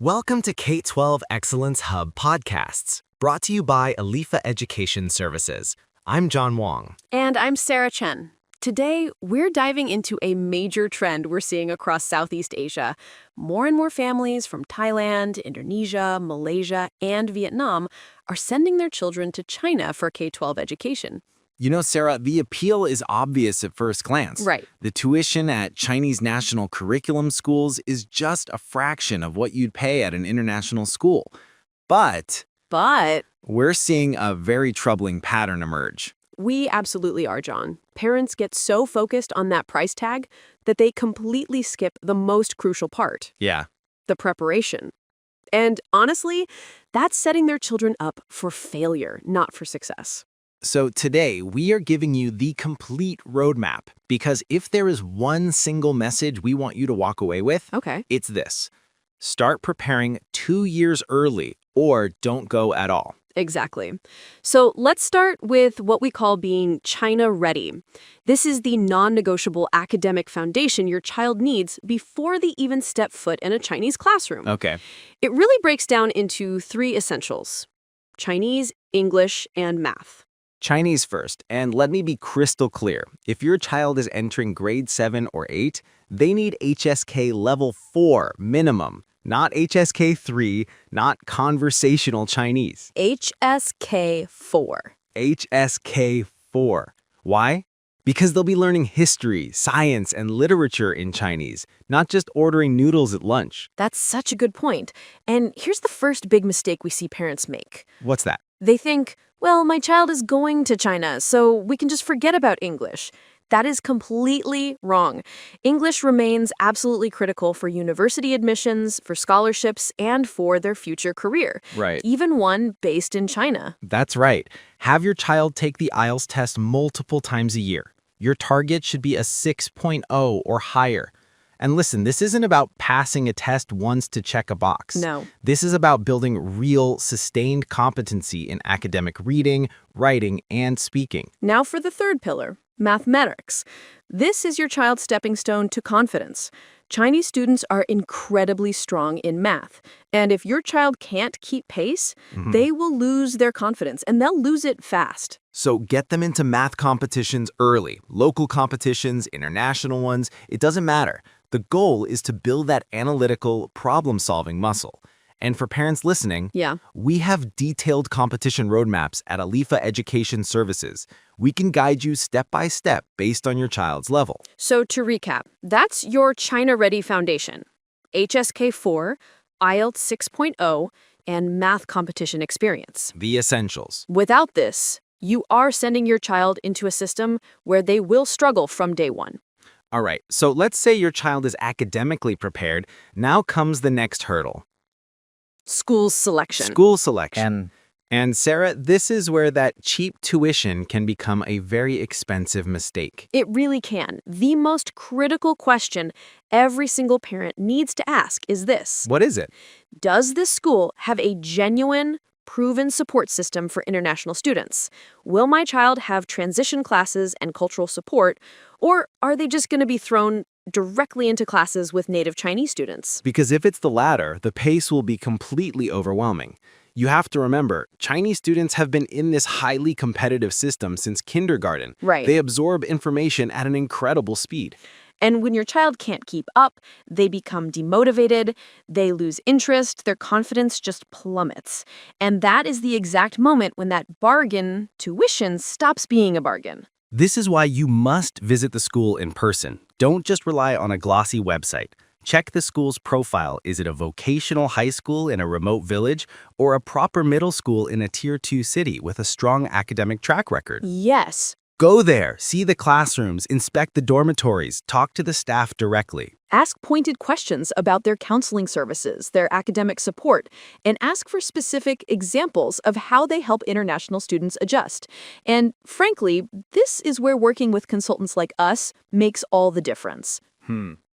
Welcome to K-12 Excellence Hub podcasts, brought to you by Alifa Education Services. I'm John Wong. And I'm Sarah Chen. Today, we're diving into a major trend we're seeing across Southeast Asia. More and more families from Thailand, Indonesia, Malaysia, and Vietnam are sending their children to China for K-12 education. You know, Sarah, the appeal is obvious at first glance. Right. The tuition at Chinese national curriculum schools is just a fraction of what you'd pay at an international school. But we're seeing a very troubling pattern emerge. We absolutely are, John. Parents get so focused on that price tag that they completely skip the most crucial part. Yeah. The preparation. And honestly, that's setting their children up for failure, not for success. So today, we are giving you the complete roadmap, because if there is one single message we want you to walk away with, it's this. Start preparing 2 years early or don't go at all. Exactly. So let's start with what we call being China ready. This is the non-negotiable academic foundation your child needs before they even step foot in a Chinese classroom. Okay. It really breaks down into 3 essentials: Chinese, English, and math. Chinese first, and let me be crystal clear. If your child is entering grade 7 or 8, they need HSK level 4 minimum, not HSK 3, not conversational Chinese. HSK 4. HSK 4. Why? Because they'll be learning history, science, and literature in Chinese, not just ordering noodles at lunch. That's such a good point. And here's the first big mistake we see parents make. What's that? They think, well, my child is going to China, so we can just forget about English. That is completely wrong. English remains absolutely critical for university admissions, for scholarships, and for their future career. Right. Even one based in China. That's right. Have your child take the IELTS test multiple times a year. Your target should be a 6.0 or higher. And listen, this isn't about passing a test once to check a box. No. This is about building real, sustained competency in academic reading, writing, and speaking. Now for the third pillar, mathematics. This is your child's stepping stone to confidence. Chinese students are incredibly strong in math. And if your child can't keep pace, they will lose their confidence, and they'll lose it fast. So get them into math competitions early. Local competitions, international ones, it doesn't matter. The goal is to build that analytical, problem-solving muscle. And for parents listening, we have detailed competition roadmaps at Alifa Education Services. We can guide you step by step based on your child's level. So to recap, that's your China-ready foundation: HSK 4, IELTS 6.0, and math competition experience. The essentials. Without this, you are sending your child into a system where they will struggle from day one. All right, so let's say your child is academically prepared. Now comes the next hurdle. School selection. School selection. And Sarah, this is where that cheap tuition can become a very expensive mistake. It really can. The most critical question every single parent needs to ask is this. What is it? Does this school have a genuine, proven support system for international students? Will my child have transition classes and cultural support, or are they just going to be thrown directly into classes with native Chinese students? Because if it's the latter, the pace will be completely overwhelming. You have to remember, Chinese students have been in this highly competitive system since kindergarten. Right. They absorb information at an incredible speed. And when your child can't keep up, they become demotivated, they lose interest, their confidence just plummets. And that is the exact moment when that bargain tuition stops being a bargain. This is why you must visit the school in person. Don't just rely on a glossy website. Check the school's profile. Is it a vocational high school in a remote village or a proper middle school in a Tier 2 city with a strong academic track record? Yes. Go there, see the classrooms, inspect the dormitories, talk to the staff directly. Ask pointed questions about their counseling services, their academic support, and ask for specific examples of how they help international students adjust. And frankly, this is where working with consultants like us makes all the difference.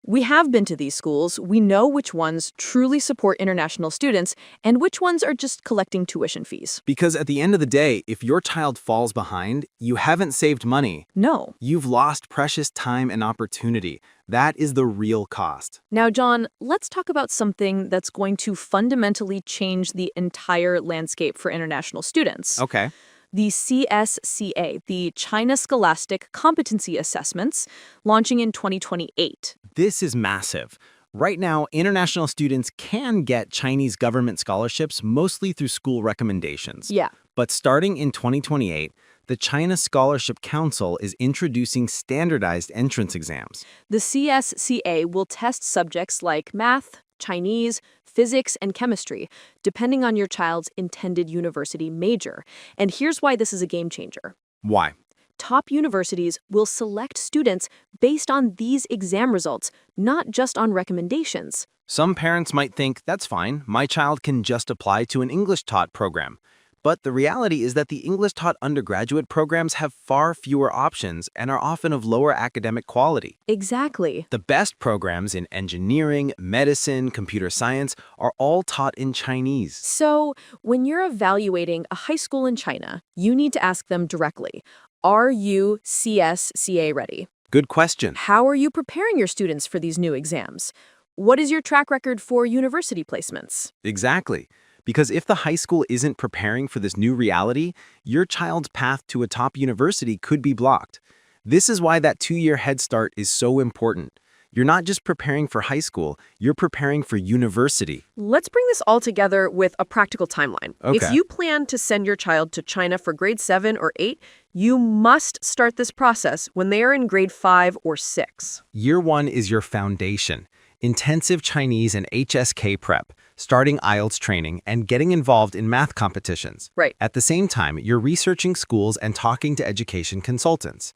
We have been to these schools. We know which ones truly support international students and which ones are just collecting tuition fees. Because at the end of the day, if your child falls behind, you haven't saved money. No. You've lost precious time and opportunity. That is the real cost. Now, John, let's talk about something that's going to fundamentally change the entire landscape for international students. Okay. The CSCA, the China Scholastic Competency Assessments, launching in 2028. This is massive. Right now, international students can get Chinese government scholarships mostly through school recommendations. Yeah. But starting in 2028, the China Scholarship Council is introducing standardized entrance exams. The CSCA will test subjects like math, Chinese, physics, and chemistry, depending on your child's intended university major. And here's why this is a game changer. Why? Top universities will select students based on these exam results, not just on recommendations. Some parents might think, that's fine, my child can just apply to an English-taught program. But the reality is that the English-taught undergraduate programs have far fewer options and are often of lower academic quality. Exactly. The best programs in engineering, medicine, computer science are all taught in Chinese. So, when you're evaluating a high school in China, you need to ask them directly, are you CSCA ready? Good question. How are you preparing your students for these new exams? What is your track record for university placements? Exactly. Because if the high school isn't preparing for this new reality, your child's path to a top university could be blocked. This is why that 2-year head start is so important. You're not just preparing for high school, you're preparing for university. Let's bring this all together with a practical timeline. Okay. If you plan to send your child to China for grade 7 or 8, you must start this process when they are in grade 5 or 6. Year 1 is your foundation. Intensive Chinese and HSK prep, starting IELTS training, and getting involved in math competitions. Right. At the same time, you're researching schools and talking to education consultants.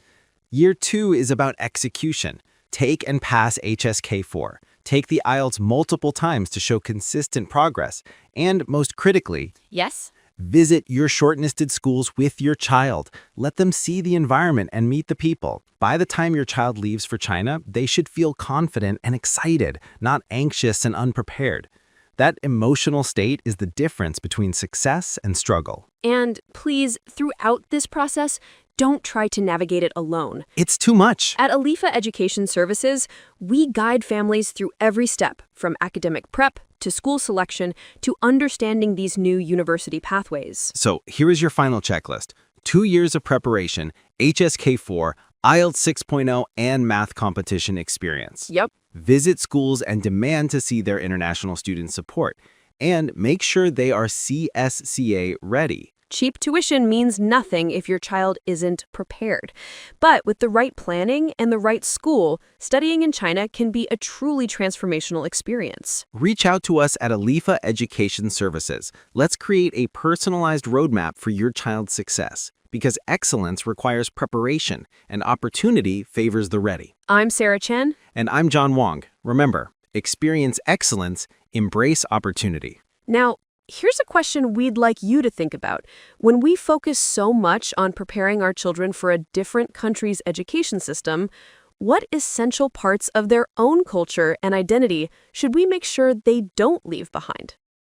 Year 2 is about execution. Take and pass HSK4. Take the IELTS multiple times to show consistent progress. And most critically, Yes? visit your shortlisted schools with your child. Let them see the environment and meet the people. By the time your child leaves for China, they should feel confident and excited, not anxious and unprepared. That emotional state is the difference between success and struggle. And please, throughout this process, don't try to navigate it alone. It's too much. At Alifa Education Services, we guide families through every step, from academic prep to school selection to understanding these new university pathways. So here is your final checklist. 2 years of preparation, HSK4, IELTS 6.0, and math competition experience. Yep. Visit schools and demand to see their international student support. And make sure they are CSCA ready. Cheap tuition means nothing if your child isn't prepared. But with the right planning and the right school, studying in China can be a truly transformational experience. Reach out to us at Alifa Education Services. Let's create a personalized roadmap for your child's success. Because excellence requires preparation, and opportunity favors the ready. I'm Sarah Chen. And I'm John Wong. Remember, experience excellence, embrace opportunity. Now, here's a question we'd like you to think about. When we focus so much on preparing our children for a different country's education system, what essential parts of their own culture and identity should we make sure they don't leave behind?